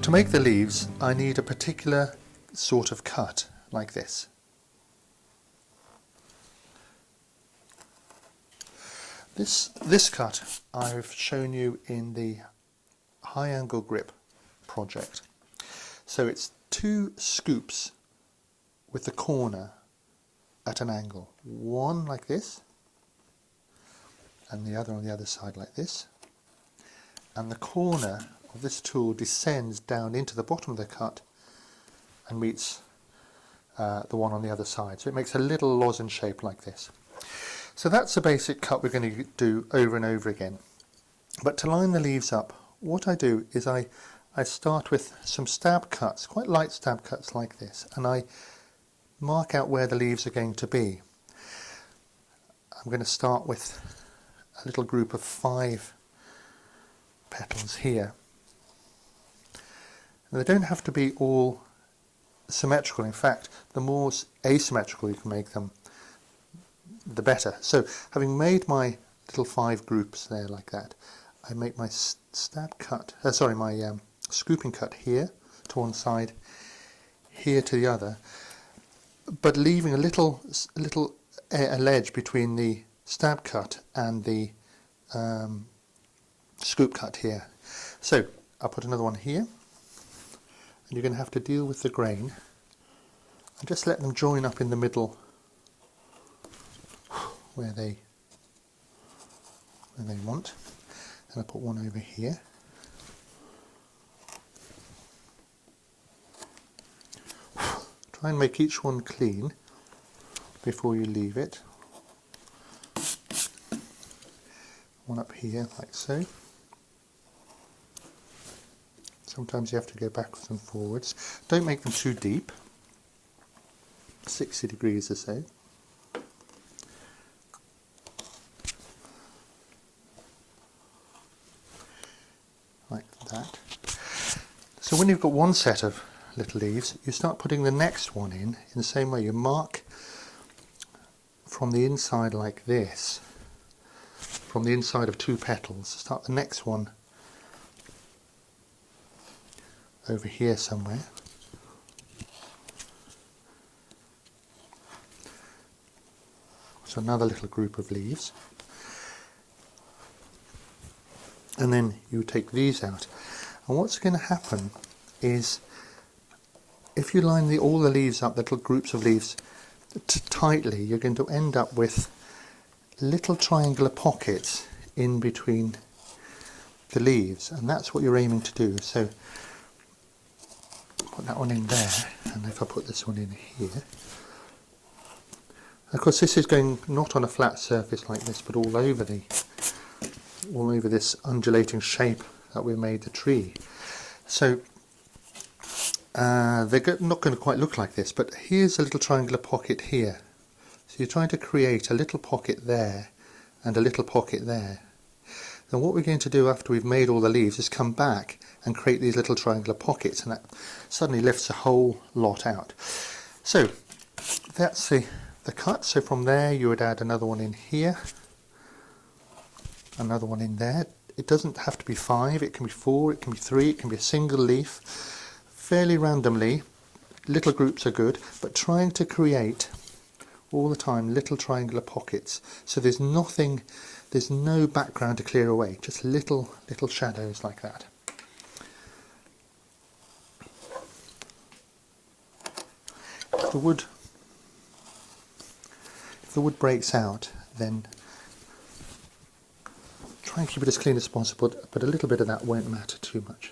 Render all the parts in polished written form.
To make the leaves, I need a particular sort of cut, like this. This cut I've shown you in the high angle grip project. So it's 2 scoops with the corner at an angle. One like this, and the other on the other side like this. And the corner of this tool descends down into the bottom of the cut and meets the one on the other side. So it makes a little lozenge shape like this. So that's the basic cut we're going to do over and over again. But to line the leaves up, what I do is I start with some stab cuts, quite light stab cuts like this, and I mark out where the leaves are going to be. I'm going to start with a little group of 5 petals here. And they don't have to be all symmetrical. In fact, the more asymmetrical you can make them, the better. So having made my little 5 groups there like that, I make my stab cut, my scooping cut here to one side, here to the other, but leaving a little ledge between the stab cut and the scoop cut here. So I'll put another one here, and you're going to have to deal with the grain and just let them join up in the middle where they want. And I'll put one over here. Try and make each one clean before you leave it. One up here like so. Sometimes you have to go backwards and forwards. Don't make them too deep. 60 degrees or so. Like that. So when you've got one set of little leaves, you start putting the next one in the same way. You mark from the inside like this, from the inside of 2 petals. Start the next one over here somewhere. So another little group of leaves. And then you take these out. And what's going to happen is, if you line all the leaves up, the little groups of leaves, tightly, you're going to end up with little triangular pockets in between the leaves, and that's what you're aiming to do. So put that one in there, and if I put this one in here, of course this is going not on a flat surface like this, but all over this undulating shape that we made the tree. So they're not going to quite look like this, but here's a little triangular pocket here. So you're trying to create a little pocket there and a little pocket there. Then what we're going to do after we've made all the leaves is come back and create these little triangular pockets, and that suddenly lifts a whole lot out. So that's the cut. So from there you would add another one in here, another one in there. It doesn't have to be 5, it can be 4, it can be 3, it can be a single leaf. Fairly randomly, little groups are good, but trying to create all the time little triangular pockets, so there's no background to clear away, just little shadows like that. If the wood breaks out, then try and keep it as clean as possible, but a little bit of that won't matter too much.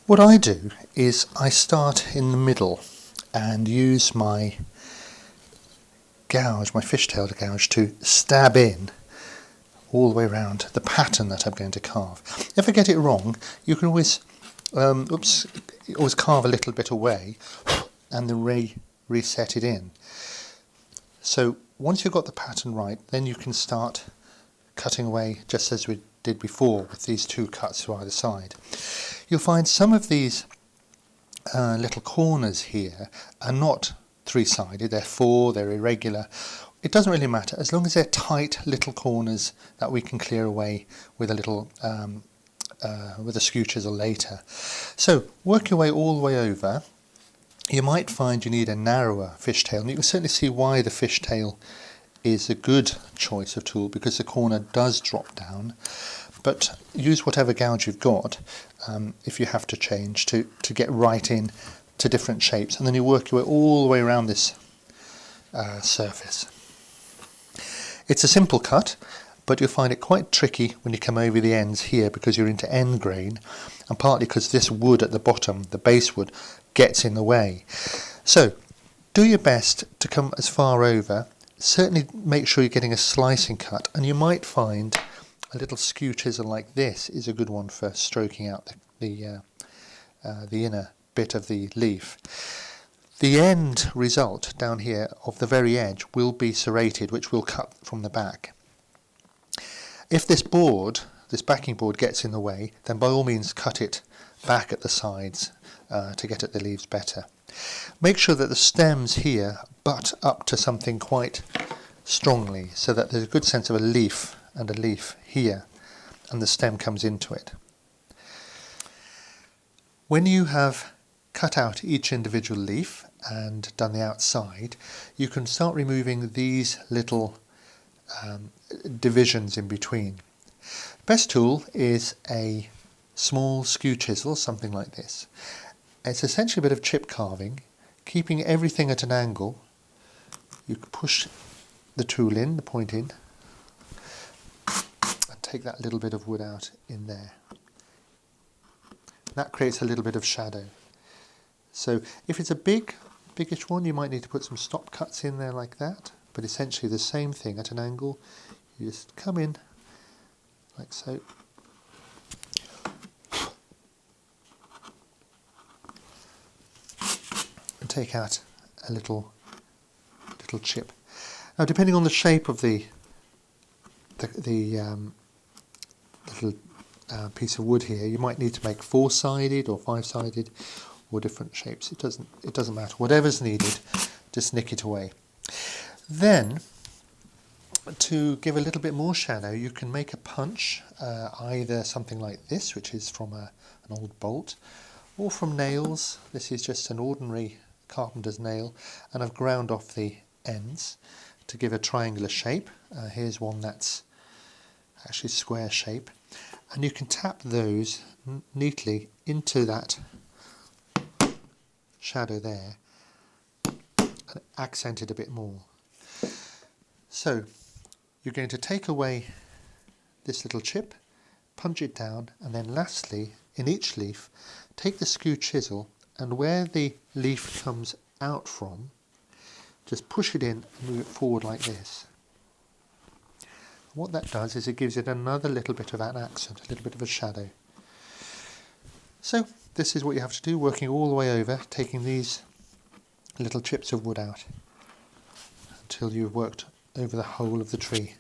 What I do is I start in the middle and use my gouge, my fishtail gouge, to stab in all the way around the pattern that I'm going to carve. If I get it wrong, you can always carve a little bit away and then reset it in. So once you've got the pattern right, then you can start cutting away just as we did before with these 2 cuts to either side. You'll find some of these little corners here are not 3-sided, they're 4, they're irregular. it doesn't really matter as long as they're tight little corners that we can clear away with a little with a skew chisel later. So work your way all the way over. You might find you need a narrower fishtail, and you can certainly see why the fishtail is a good choice of tool, because the corner does drop down. But use whatever gouge you've got if you have to change to get right in to different shapes, and then you work your way all the way around this surface. It's a simple cut, but you'll find it quite tricky when you come over the ends here, because you're into end grain, and partly because this wood at the bottom, the base wood, gets in the way. So do your best to come as far over. Certainly make sure you're getting a slicing cut, and you might find a little skew chisel like this is a good one for stroking out the inner bit of the leaf. The end result down here of the very edge will be serrated, which will cut from the back. If this board, this backing board, gets in the way, then by all means cut it back at the sides to get at the leaves better. Make sure that the stems here butt up to something quite strongly, so that there's a good sense of a leaf and a leaf here, and the stem comes into it. When you have cut out each individual leaf and done the outside, you can start removing these little divisions in between. Best tool is a small skew chisel, something like this. It's essentially a bit of chip carving, keeping everything at an angle. You can push the tool in, the point in, and take that little bit of wood out in there. That creates a little bit of shadow. So if it's a biggish one, you might need to put some stop cuts in there like that, but essentially the same thing at an angle. You just come in like so. And take out a little chip. Now, depending on the shape of the little piece of wood here, you might need to make 4-sided or 5-sided or different shapes. It doesn't matter. Whatever's needed, just nick it away. Then, to give a little bit more shadow, you can make a punch, either something like this, which is from an old bolt, or from nails. This is just an ordinary carpenter's nail, and I've ground off the ends to give a triangular shape. Here's one that's actually square shape, and you can tap those neatly into that shadow there and accent it a bit more. So you're going to take away this little chip, punch it down, and then lastly, in each leaf, take the skew chisel, and where the leaf comes out from, just push it in and move it forward like this. What that does is it gives it another little bit of an accent, a little bit of a shadow. So this is what you have to do, working all the way over, taking these little chips of wood out until you've worked over the whole of the tree.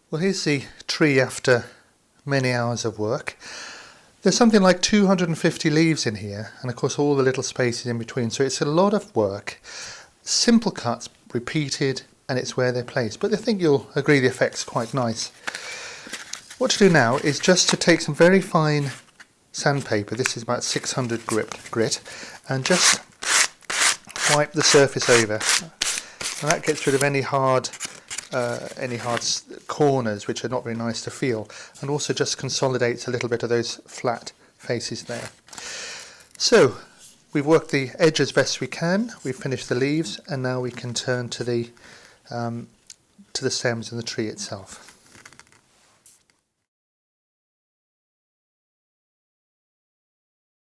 Well, here's the tree after many hours of work. There's something like 250 leaves in here, and of course all the little spaces in between, so it's a lot of work. Simple cuts, repeated, and it's where they're placed, but I think you'll agree the effect's quite nice. What to do now is just to take some very fine sandpaper, this is about 600 grit, and just wipe the surface over, and that gets rid of any hard corners which are not very nice to feel, and also just consolidates a little bit of those flat faces there. So we've worked the edge as best we can, we've finished the leaves, and now we can turn to the stems and the tree itself.